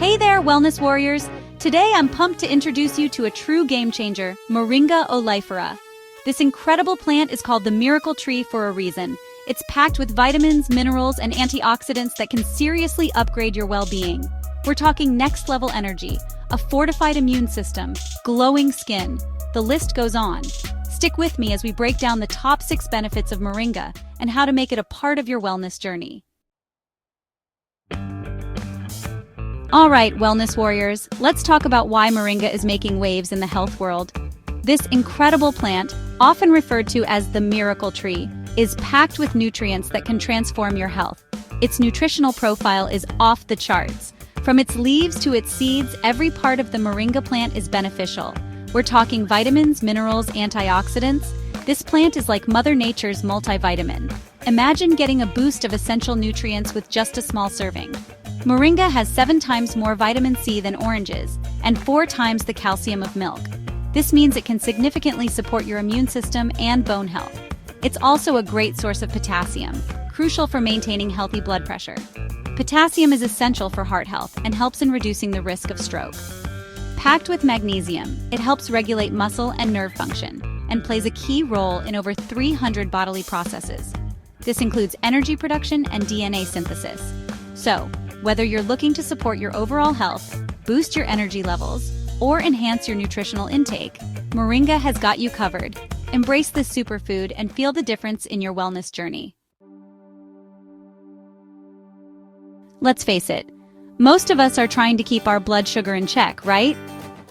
Hey there, wellness warriors! Today I'm pumped to introduce you to a true game changer, Moringa oleifera. This incredible plant is called the miracle tree for a reason. It's packed with vitamins, minerals, and antioxidants that can seriously upgrade your well-being. We're talking next-level energy, a fortified immune system, glowing skin. The list goes on. Stick with me as we break down the top 6 benefits of Moringa and how to make it a part of your wellness journey. All right, wellness warriors, let's talk about why Moringa is making waves in the health world. This incredible plant, often referred to as the miracle tree, is packed with nutrients that can transform your health. Its nutritional profile is off the charts. From its leaves to its seeds, every part of the Moringa plant is beneficial. We're talking vitamins, minerals, antioxidants. This plant is like Mother Nature's multivitamin. Imagine getting a boost of essential nutrients with just a small serving. Moringa has 7 times more vitamin C than oranges, and 4 times the calcium of milk. This means it can significantly support your immune system and bone health. It's also a great source of potassium, crucial for maintaining healthy blood pressure. Potassium is essential for heart health and helps in reducing the risk of stroke. Packed with magnesium, it helps regulate muscle and nerve function, and plays a key role in over 300 bodily processes. This includes energy production and DNA synthesis. So, whether you're looking to support your overall health, boost your energy levels, or enhance your nutritional intake, Moringa has got you covered. Embrace this superfood and feel the difference in your wellness journey. Let's face it, most of us are trying to keep our blood sugar in check, right?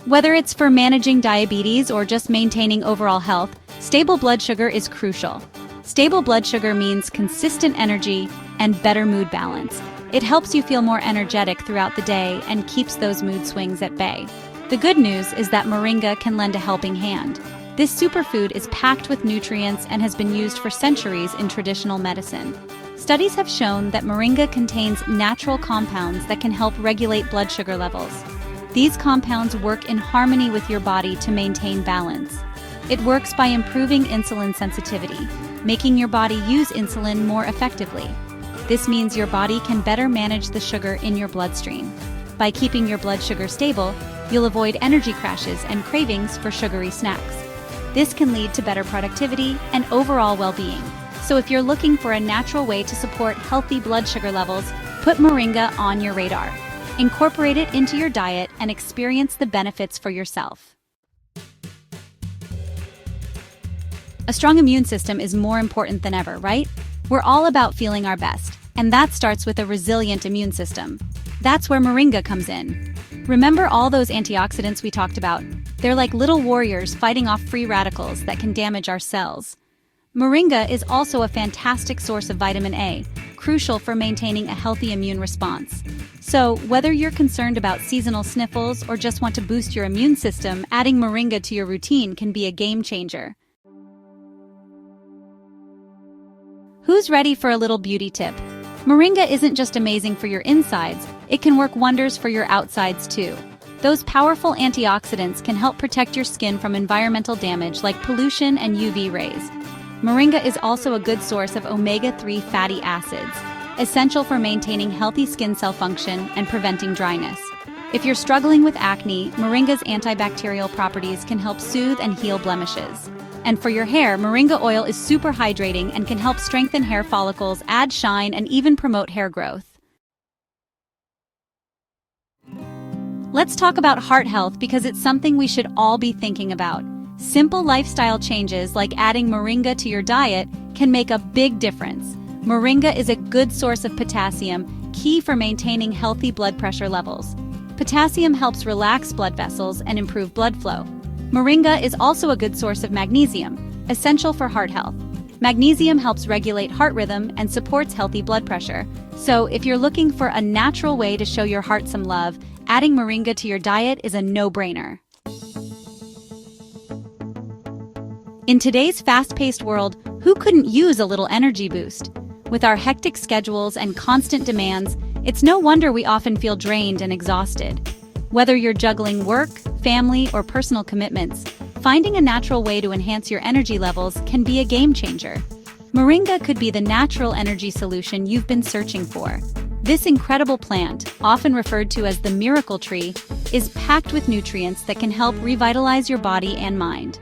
Whether it's for managing diabetes or just maintaining overall health, stable blood sugar is crucial. Stable blood sugar means consistent energy and better mood balance. It helps you feel more energetic throughout the day and keeps those mood swings at bay. The good news is that Moringa can lend a helping hand. This superfood is packed with nutrients and has been used for centuries in traditional medicine. Studies have shown that Moringa contains natural compounds that can help regulate blood sugar levels. These compounds work in harmony with your body to maintain balance. It works by improving insulin sensitivity, making your body use insulin more effectively. This means your body can better manage the sugar in your bloodstream. By keeping your blood sugar stable, you'll avoid energy crashes and cravings for sugary snacks. This can lead to better productivity and overall well-being. So if you're looking for a natural way to support healthy blood sugar levels, put Moringa on your radar. Incorporate it into your diet and experience the benefits for yourself. A strong immune system is more important than ever, right? We're all about feeling our best, and that starts with a resilient immune system. That's where Moringa comes in. Remember all those antioxidants we talked about? They're like little warriors fighting off free radicals that can damage our cells. Moringa is also a fantastic source of vitamin A, crucial for maintaining a healthy immune response. So, whether you're concerned about seasonal sniffles or just want to boost your immune system, adding Moringa to your routine can be a game changer. Who's ready for a little beauty tip? Moringa isn't just amazing for your insides, it can work wonders for your outsides too. Those powerful antioxidants can help protect your skin from environmental damage like pollution and UV rays. Moringa is also a good source of omega-3 fatty acids, essential for maintaining healthy skin cell function and preventing dryness. If you're struggling with acne, Moringa's antibacterial properties can help soothe and heal blemishes. And for your hair, Moringa oil is super hydrating and can help strengthen hair follicles, add shine, and even promote hair growth. Let's talk about heart health because it's something we should all be thinking about. Simple lifestyle changes like adding Moringa to your diet can make a big difference. Moringa is a good source of potassium, key for maintaining healthy blood pressure levels. Potassium helps relax blood vessels and improve blood flow. Moringa is also a good source of magnesium, essential for heart health. Magnesium helps regulate heart rhythm and supports healthy blood pressure. So if you're looking for a natural way to show your heart some love, adding Moringa to your diet is a no-brainer. In today's fast-paced world, who couldn't use a little energy boost? With our hectic schedules and constant demands, it's no wonder we often feel drained and exhausted. Whether you're juggling work, family, or personal commitments, finding a natural way to enhance your energy levels can be a game changer. Moringa could be the natural energy solution you've been searching for. This incredible plant, often referred to as the miracle tree, is packed with nutrients that can help revitalize your body and mind.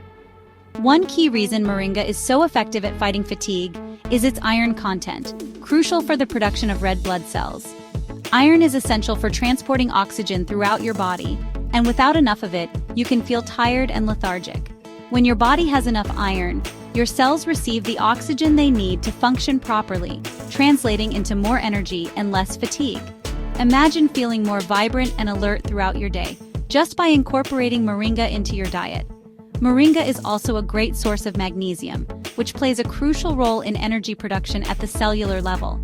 One key reason moringa is so effective at fighting fatigue is its iron content, crucial for the production of red blood cells. Iron is essential for transporting oxygen throughout your body, and without enough of it, you can feel tired and lethargic. When your body has enough iron, your cells receive the oxygen they need to function properly, translating into more energy and less fatigue. Imagine feeling more vibrant and alert throughout your day, just by incorporating moringa into your diet. Moringa is also a great source of magnesium, which plays a crucial role in energy production at the cellular level.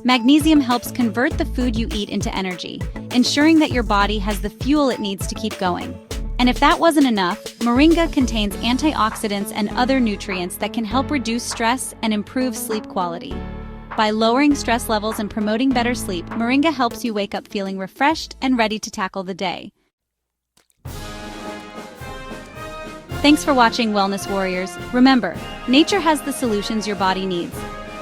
Magnesium helps convert the food you eat into energy, ensuring that your body has the fuel it needs to keep going. And if that wasn't enough, moringa contains antioxidants and other nutrients that can help reduce stress and improve sleep quality. By lowering stress levels and promoting better sleep, moringa helps you wake up feeling refreshed and ready to tackle the day. Thanks for watching, Wellness Warriors. Remember, nature has the solutions your body needs.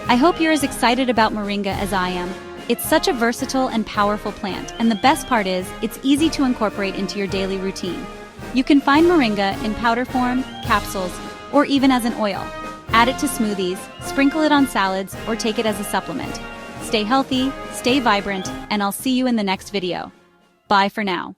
I hope you're as excited about moringa as I am. It's such a versatile and powerful plant, and the best part is, it's easy to incorporate into your daily routine. You can find moringa in powder form, capsules, or even as an oil. Add it to smoothies, sprinkle it on salads, or take it as a supplement. Stay healthy, stay vibrant, and I'll see you in the next video. Bye for now.